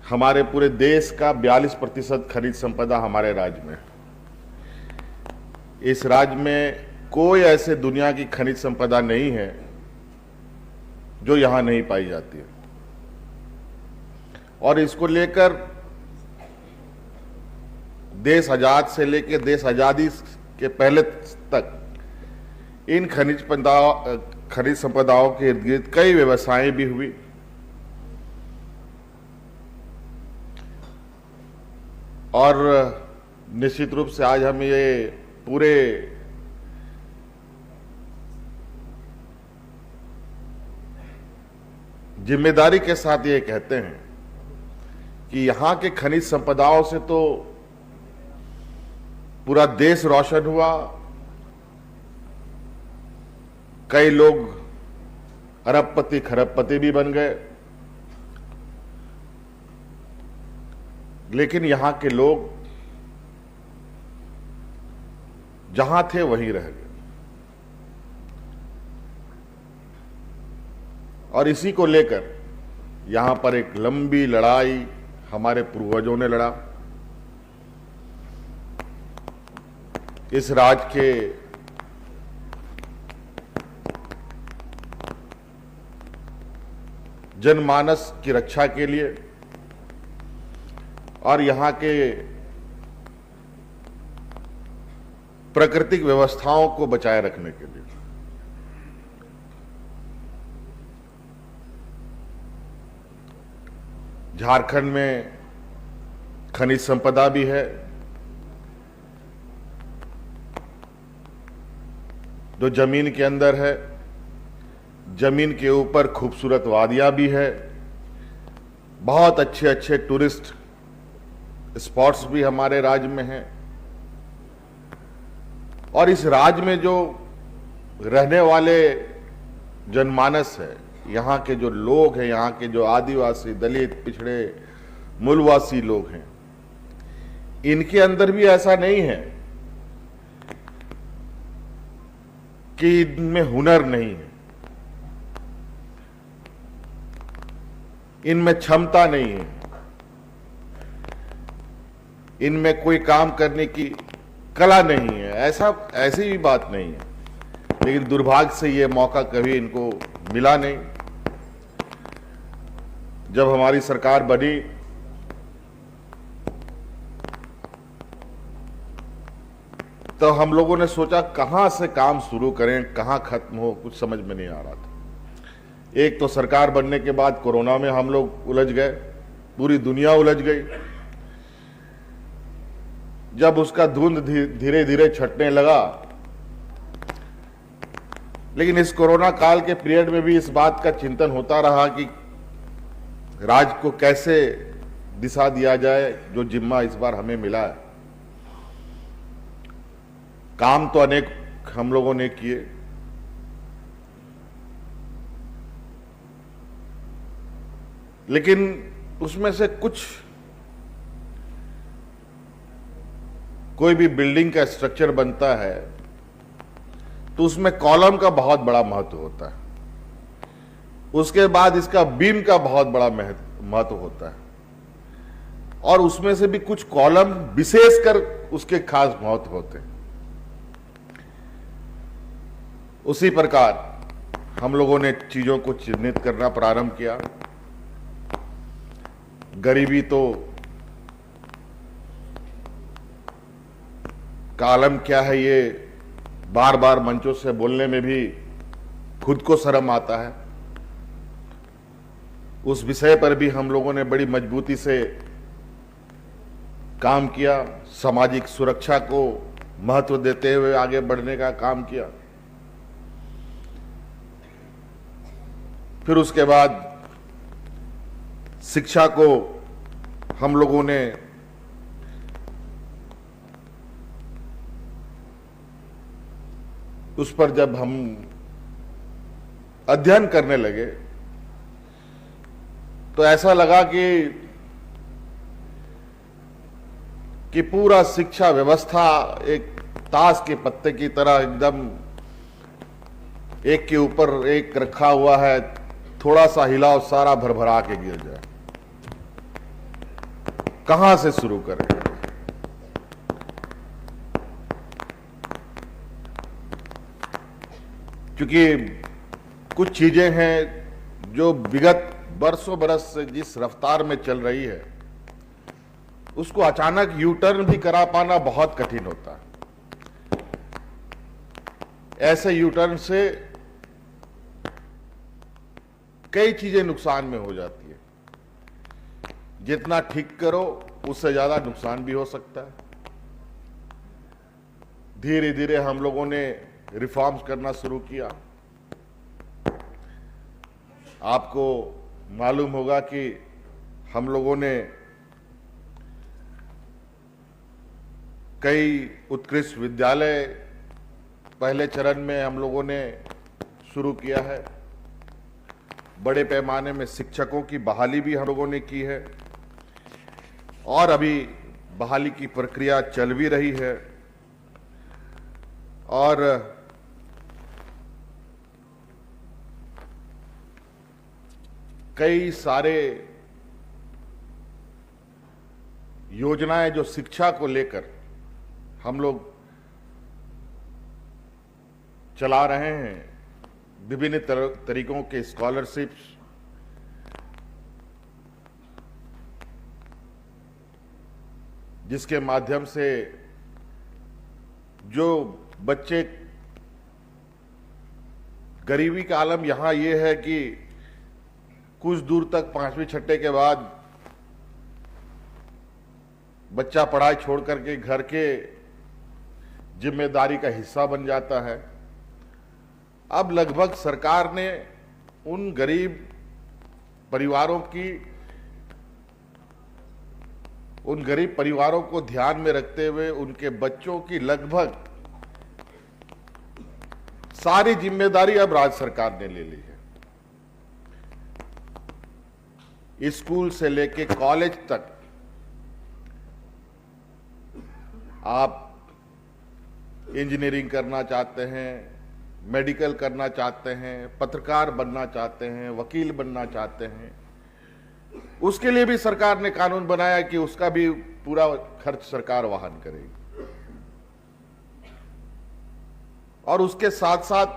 हमारे पूरे देश का 42% खनिज संपदा हमारे राज्य में। इस राज्य में कोई ऐसे दुनिया की खनिज संपदा नहीं है जो यहां नहीं पाई जाती है। और इसको लेकर देश आजाद से लेकर देश आजादी के पहले तक इन खनिज संपदाओं के इर्द गिर्द कई व्यवसायें भी हुई। और निश्चित रूप से आज हम ये पूरे जिम्मेदारी के साथ ये कहते हैं कि यहां के खनिज संपदाओं से तो पूरा देश रोशन हुआ। कई लोग अरबपति खरबपति भी बन गए, लेकिन यहां के लोग जहां थे वहीं रह गए। और इसी को लेकर यहां पर एक लंबी लड़ाई हमारे पूर्वजों ने लड़ा। इस राज्य के जनमानस की रक्षा के लिए और यहां के प्राकृतिक व्यवस्थाओं को बचाए रखने के लिए। झारखंड में खनिज संपदा भी है जो जमीन के अंदर है, जमीन के ऊपर खूबसूरत वादियां भी है, बहुत अच्छे अच्छे टूरिस्ट स्पॉट्स भी हमारे राज्य में हैं। और इस राज्य में जो रहने वाले जनमानस है, यहाँ के जो लोग हैं, यहाँ के जो आदिवासी, दलित, पिछड़े, मूलवासी लोग हैं, इनके अंदर भी ऐसा नहीं है कि इनमें हुनर नहीं है, इनमें क्षमता नहीं है, इनमें कोई काम करने की कला नहीं है। ऐसी भी बात नहीं है, लेकिन दुर्भाग्य से ये मौका कभी इनको मिला नहीं। जब हमारी सरकार बनी तो हम लोगों ने सोचा कहां से काम शुरू करें, कहां खत्म हो, कुछ समझ में नहीं आ रहा था। एक तो सरकार बनने के बाद कोरोना में हम लोग उलझ गए, पूरी दुनिया उलझ गई। जब उसका धुंध धीरे धीरे छटने लगा, लेकिन इस कोरोना काल के पीरियड में भी इस बात का चिंतन होता रहा कि राज्य को कैसे दिशा दिया जाए, जो जिम्मा इस बार हमें मिला है। काम तो अनेक हम लोगों ने किए, लेकिन उसमें से कोई भी बिल्डिंग का स्ट्रक्चर बनता है तो उसमें कॉलम का बहुत बड़ा महत्व होता है, उसके बाद इसका बीम का बहुत बड़ा महत्व होता है, और उसमें से भी कुछ कॉलम विशेषकर उसके खास महत्व होते हैं। उसी प्रकार हम लोगों ने चीजों को चिन्हित करना प्रारंभ किया। गरीबी तो कालम क्या है, ये बार बार मंचों से बोलने में भी खुद को शर्म आता है। उस विषय पर भी हम लोगों ने बड़ी मजबूती से काम किया, सामाजिक सुरक्षा को महत्व देते हुए आगे बढ़ने का काम किया। फिर उसके बाद शिक्षा को हम लोगों ने उस पर जब हम अध्ययन करने लगे तो ऐसा लगा कि पूरा शिक्षा व्यवस्था एक ताश के पत्ते की तरह एकदम एक के ऊपर एक रखा हुआ है, थोड़ा सा हिलाओ सारा भरभरा के गिर जाए। कहां से शुरू करें? क्योंकि कुछ चीजें हैं जो विगत बरसों बरस से जिस रफ्तार में चल रही है, उसको अचानक यू टर्न भी करा पाना बहुत कठिन होता है। ऐसे यू टर्न से कई चीजें नुकसान में हो जाती है। जितना ठीक करो उससे ज्यादा नुकसान भी हो सकता है। धीरे धीरे हम लोगों ने रिफॉर्म्स करना शुरू किया। आपको मालूम होगा कि हम लोगों ने कई उत्कृष्ट विद्यालय पहले चरण में हम लोगों ने शुरू किया है। बड़े पैमाने में शिक्षकों की बहाली भी हम लोगों ने की है और अभी बहाली की प्रक्रिया चल भी रही है। और कई सारे योजनाएं जो शिक्षा को लेकर हम लोग चला रहे हैं, विभिन्न तरीकों के स्कॉलरशिप्स, जिसके माध्यम से जो बच्चे, गरीबी का आलम यहां ये है कि कुछ दूर तक 5वीं छठे के बाद बच्चा पढ़ाई छोड़ करके घर के जिम्मेदारी का हिस्सा बन जाता है। अब लगभग सरकार ने उन गरीब परिवारों को ध्यान में रखते हुए उनके बच्चों की लगभग सारी जिम्मेदारी अब राज्य सरकार ने ले ली है। स्कूल से लेके कॉलेज तक आप इंजीनियरिंग करना चाहते हैं, मेडिकल करना चाहते हैं, पत्रकार बनना चाहते हैं, वकील बनना चाहते हैं, उसके लिए भी सरकार ने कानून बनाया कि उसका भी पूरा खर्च सरकार वहन करेगी। और उसके साथ साथ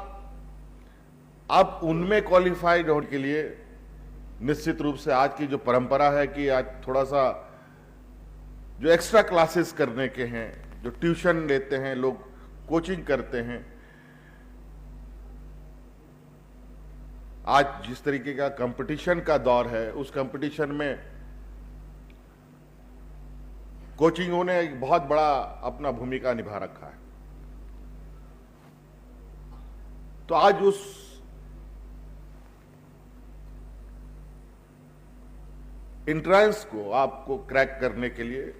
अब उनमें क्वालिफाइड होने के लिए निश्चित रूप से आज की जो परंपरा है कि आज थोड़ा सा जो एक्स्ट्रा क्लासेस करने के हैं, जो ट्यूशन लेते हैं लोग, कोचिंग करते हैं, आज जिस तरीके का कंपटीशन का दौर है, उस कंपटीशन में कोचिंगों ने एक बहुत बड़ा अपना भूमिका निभा रखा है। तो आज उस एंट्रेंस को आपको क्रैक करने के लिए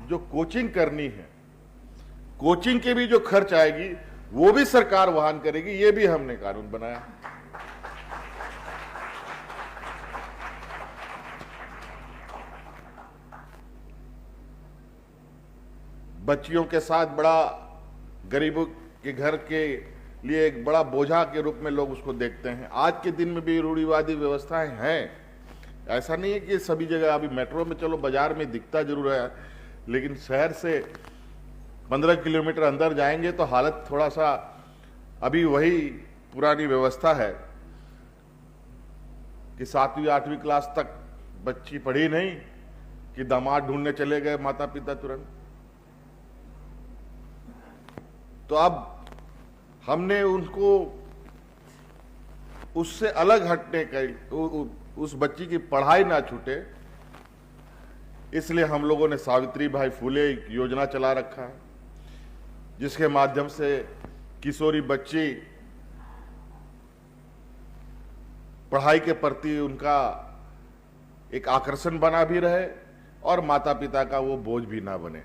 जो कोचिंग करनी है, कोचिंग के भी जो खर्च आएगी वो भी सरकार वहन करेगी। ये भी हमने कानून बनाया। बच्चियों के साथ बड़ा गरीबों के घर के लिए एक बड़ा बोझा के रूप में लोग उसको देखते हैं। आज के दिन में भी रूढ़िवादी व्यवस्थाएं हैं। ऐसा नहीं है कि सभी जगह, अभी मेट्रो में चलो बाजार में दिखता जरूर है, लेकिन शहर से 15 किलोमीटर अंदर जाएंगे तो हालत थोड़ा सा अभी वही पुरानी व्यवस्था है कि 7वीं 8वीं क्लास तक बच्ची पढ़ी नहीं कि दामाद ढूंढने चले गए माता पिता तुरंत। तो अब हमने उनको उससे अलग हटने का, उस बच्ची की पढ़ाई ना छूटे, इसलिए हम लोगों ने सावित्री बाई फुले योजना चला रखा है, जिसके माध्यम से किशोरी बच्ची पढ़ाई के प्रति उनका एक आकर्षण बना भी रहे और माता पिता का वो बोझ भी ना बने,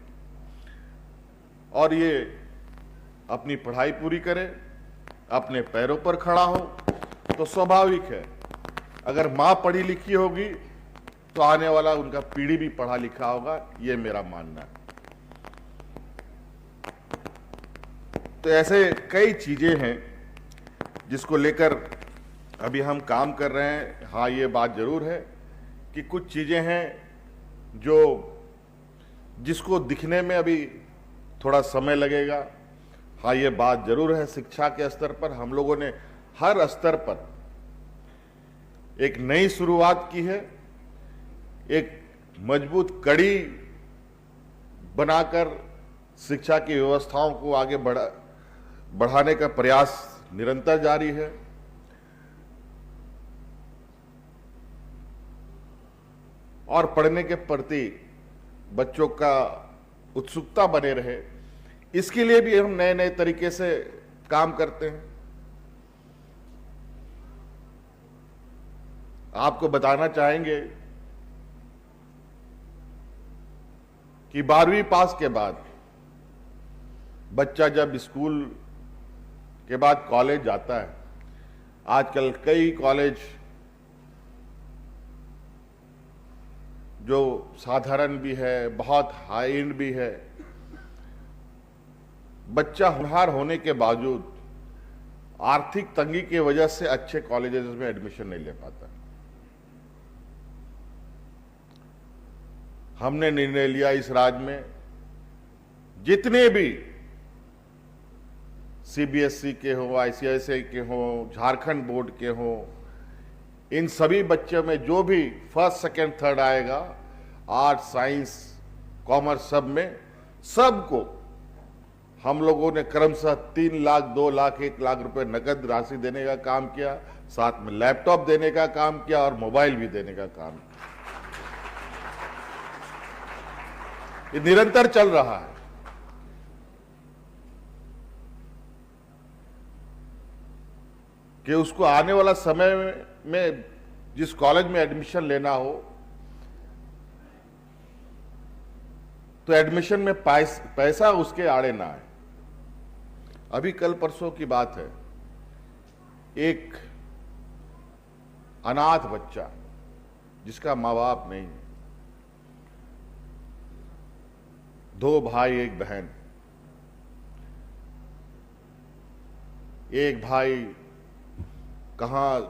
और ये अपनी पढ़ाई पूरी करे, अपने पैरों पर खड़ा हो। तो स्वाभाविक है, अगर मां पढ़ी लिखी होगी तो आने वाला उनका पीढ़ी भी पढ़ा लिखा होगा, ये मेरा मानना है। तो ऐसे कई चीजें हैं जिसको लेकर अभी हम काम कर रहे हैं। हाँ, ये बात जरूर है कि कुछ चीजें हैं जो जिसको दिखने में अभी थोड़ा समय लगेगा। हाँ, ये बात जरूर है, शिक्षा के स्तर पर हम लोगों ने हर स्तर पर एक नई शुरुआत की है, एक मजबूत कड़ी बनाकर शिक्षा की व्यवस्थाओं को आगे बढ़ाने का प्रयास निरंतर जारी है। और पढ़ने के प्रति बच्चों का उत्सुकता बने रहे, इसके लिए भी हम नए नए तरीके से काम करते हैं। आपको बताना चाहेंगे कि 12वीं पास के बाद बच्चा जब स्कूल के बाद कॉलेज जाता है, आजकल कई कॉलेज जो साधारण भी है, बहुत हाई एंड भी है, बच्चा होनहार होने के बावजूद आर्थिक तंगी की वजह से अच्छे कॉलेजेस में एडमिशन नहीं ले पाता। हमने निर्णय लिया इस राज्य में जितने भी सीबीएसई के हो, आईसीआईसीआई के हो, झारखंड बोर्ड के हो, इन सभी बच्चों में जो भी फर्स्ट सेकंड थर्ड आएगा, आर्ट साइंस कॉमर्स सब में, सबको हम लोगों ने क्रमशः 3 लाख 2 लाख 1 लाख रुपए नकद राशि देने का काम किया, साथ में लैपटॉप देने का काम किया और मोबाइल भी देने का काम किया। ये निरंतर चल रहा है। कि उसको आने वाला समय में जिस कॉलेज में एडमिशन लेना हो तो एडमिशन में पैसा उसके आड़े ना आए। अभी कल परसों की बात है, एक अनाथ बच्चा जिसका मां बाप नहीं है, 2 भाई 1 बहन, एक भाई कहां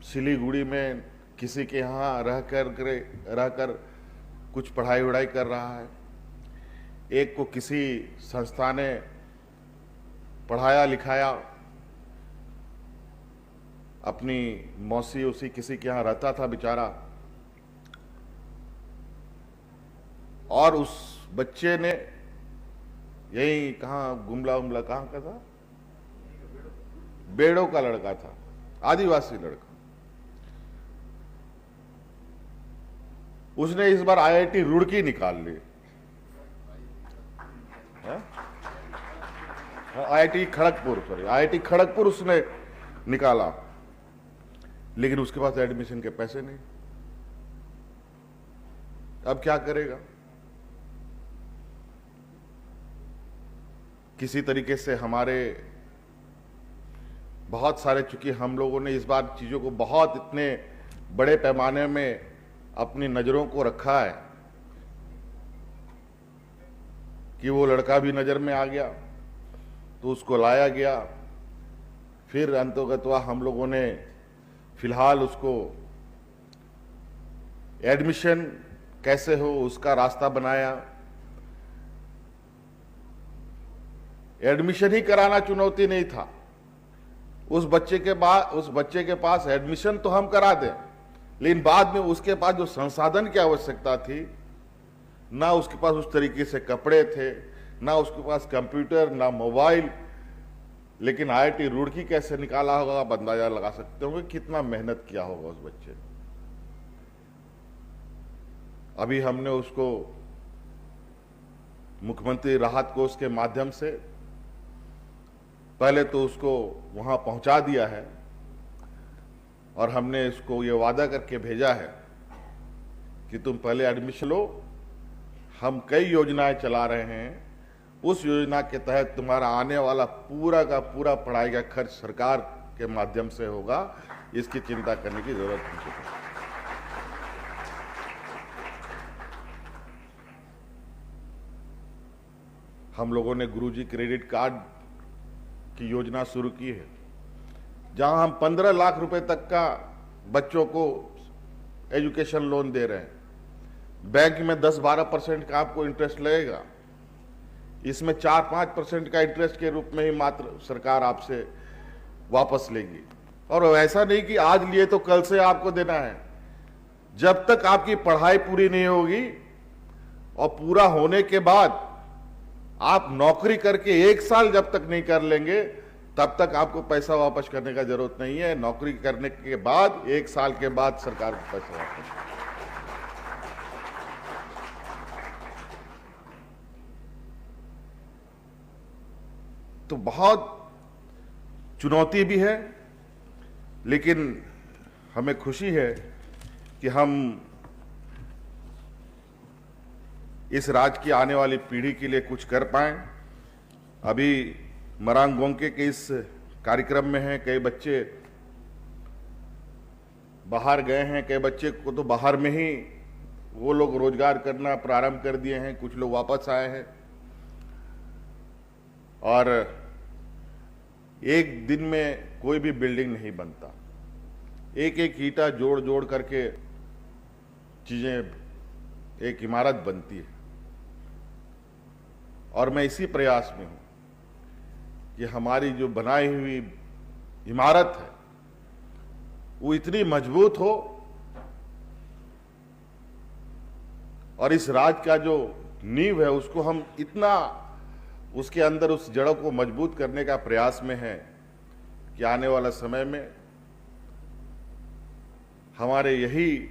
सिलीगुड़ी में किसी के यहां रहकर कुछ पढ़ाई वढ़ाई कर रहा है, एक को किसी संस्था ने पढ़ाया लिखाया, अपनी मौसी उसी किसी के यहां रहता था बेचारा, और उस बच्चे ने यही कहां गुमला कहां का था, बेड़ों का लड़का था, आदिवासी लड़का। उसने इस बार आईआईटी रुड़की निकाल ली, आईआईटी खड़गपुर उसने निकाला, लेकिन उसके पास एडमिशन के पैसे नहीं। अब क्या करेगा? किसी तरीके से हमारे बहुत सारे, चूंकि हम लोगों ने इस बार चीजों को बहुत इतने बड़े पैमाने में अपनी नजरों को रखा है कि वो लड़का भी नजर में आ गया, तो उसको लाया गया। फिर अंतोगत्वा हम लोगों ने फिलहाल उसको एडमिशन कैसे हो उसका रास्ता बनाया। एडमिशन ही कराना चुनौती नहीं था। उस बच्चे के पास एडमिशन तो हम करा दें, लेकिन बाद में उसके पास जो संसाधन की आवश्यकता थी, ना उसके पास उस तरीके से कपड़े थे, ना उसके पास कंप्यूटर, ना मोबाइल। लेकिन आईआईटी रुड़की कैसे निकाला होगा आप अंदाजा लगा सकते होंगे कितना मेहनत किया होगा उस बच्चे ने। अभी हमने उसको मुख्यमंत्री राहत कोष के माध्यम से पहले तो उसको वहां पहुंचा दिया है, और हमने इसको ये वादा करके भेजा है कि तुम पहले एडमिशन लो। हम कई योजनाएं चला रहे हैं, उस योजना के तहत तुम्हारा आने वाला पूरा का पूरा पढ़ाई का खर्च सरकार के माध्यम से होगा। इसकी चिंता करने की जरूरत नहीं है। हम लोगों ने गुरुजी क्रेडिट कार्ड की योजना शुरू की है, जहां हम 15 लाख रुपए तक का बच्चों को एजुकेशन लोन दे रहे हैं। बैंक में 10-12% का आपको इंटरेस्ट लगेगा, इसमें 4-5% का इंटरेस्ट के रूप में ही मात्र सरकार आपसे वापस लेगी। और ऐसा नहीं कि आज लिए तो कल से आपको देना है। जब तक आपकी पढ़ाई पूरी नहीं होगी और पूरा होने के बाद आप नौकरी करके 1 साल जब तक नहीं कर लेंगे तब तक आपको पैसा वापस करने का जरूरत नहीं है। नौकरी करने के बाद 1 साल के बाद सरकार को पैसा वापस। तो बहुत चुनौती भी है, लेकिन हमें खुशी है कि हम इस राज्य की आने वाली पीढ़ी के लिए कुछ कर पाए। अभी मरांग गोंके के इस कार्यक्रम में हैं, कई बच्चे बाहर गए हैं, कई बच्चे को तो बाहर में ही वो लोग रोजगार करना प्रारंभ कर दिए हैं, कुछ लोग वापस आए हैं। और एक दिन में कोई भी बिल्डिंग नहीं बनता, एक एक ईंटा जोड़ जोड़ करके चीजें एक इमारत बनती है। और मैं इसी प्रयास में हूं कि हमारी जो बनाई हुई इमारत है वो इतनी मजबूत हो और इस राज्य का जो नींव है उसको हम इतना उसके अंदर उस जड़ों को मजबूत करने का प्रयास में है कि आने वाला समय में हमारे यही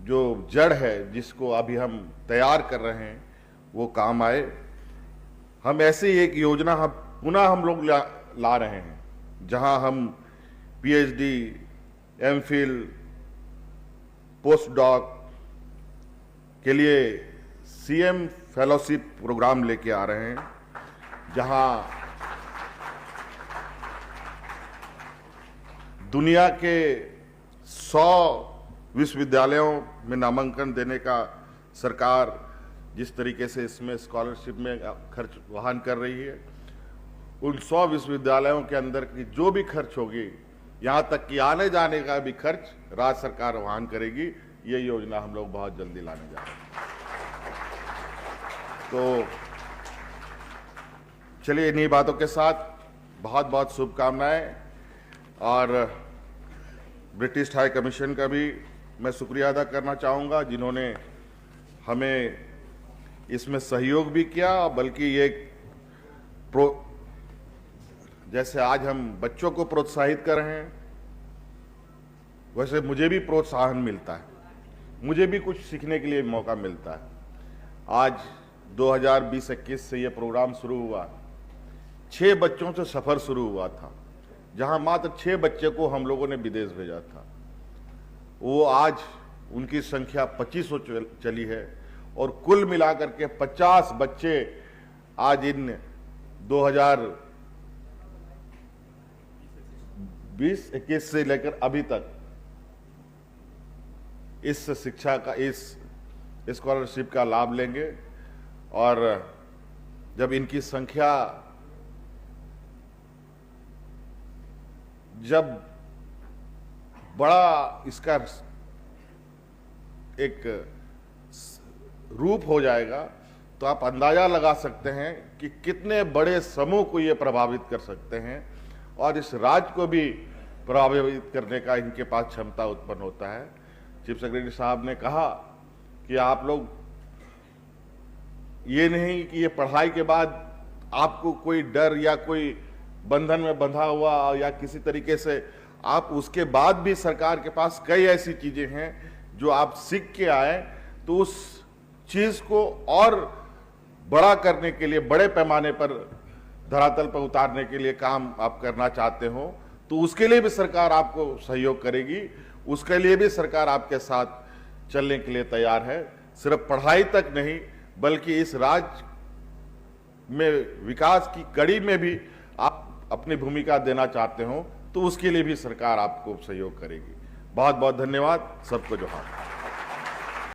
जो जड़ है जिसको अभी हम तैयार कर रहे हैं वो काम आए। हम ऐसी एक योजना पुनः हम लोग ला रहे हैं जहां हम पीएचडी, एमफिल, पोस्ट डॉक के लिए सीएम फेलोशिप प्रोग्राम लेके आ रहे हैं, जहां दुनिया के 100 विश्वविद्यालयों में नामांकन देने का सरकार जिस तरीके से इसमें स्कॉलरशिप में खर्च वहन कर रही है, उन 100 विश्वविद्यालयों के अंदर की जो भी खर्च होगी, यहां तक कि आने जाने का भी खर्च राज्य सरकार वहन करेगी। ये योजना हम लोग बहुत जल्दी लाने जा रहे हैं। तो चलिए इन्हीं बातों के साथ बहुत बहुत शुभकामनाएं। और ब्रिटिश हाई कमीशन का भी मैं शुक्रिया अदा करना चाहूँगा, जिन्होंने हमें इसमें सहयोग भी किया, बल्कि ये जैसे आज हम बच्चों को प्रोत्साहित कर रहे हैं, वैसे मुझे भी प्रोत्साहन मिलता है, मुझे भी कुछ सीखने के लिए मौका मिलता है। आज 2020-21 से ये प्रोग्राम शुरू हुआ, 6 बच्चों से सफ़र शुरू हुआ था, जहां मात्र 6 बच्चे को हम लोगों ने विदेश भेजा था। वो आज उनकी संख्या 2500 चली है और कुल मिलाकर के 50 बच्चे आज इन 2020-21 से लेकर अभी तक इस शिक्षा का, इस स्कॉलरशिप का लाभ लेंगे। और जब इनकी संख्या जब बड़ा इसका एक रूप हो जाएगा तो आप अंदाजा लगा सकते हैं कि कितने बड़े समूह को ये प्रभावित कर सकते हैं और इस राज्य को भी प्रभावित करने का इनके पास क्षमता उत्पन्न होता है। चीफ सेक्रेटरी साहब ने कहा कि आप लोग ये नहीं कि ये पढ़ाई के बाद आपको कोई डर या कोई बंधन में बंधा हुआ या किसी तरीके से आप उसके बाद भी सरकार के पास कई ऐसी चीजें हैं जो आप सीख के आए, तो उस चीज को और बड़ा करने के लिए, बड़े पैमाने पर धरातल पर उतारने के लिए काम आप करना चाहते हो तो उसके लिए भी सरकार आपको सहयोग करेगी, उसके लिए भी सरकार आपके साथ चलने के लिए तैयार है। सिर्फ पढ़ाई तक नहीं बल्कि इस राज्य में विकास की कड़ी में भी आप अपनी भूमिका देना चाहते हो तो उसके लिए भी सरकार आपको सहयोग करेगी। बहुत बहुत धन्यवाद, सबको जोहार।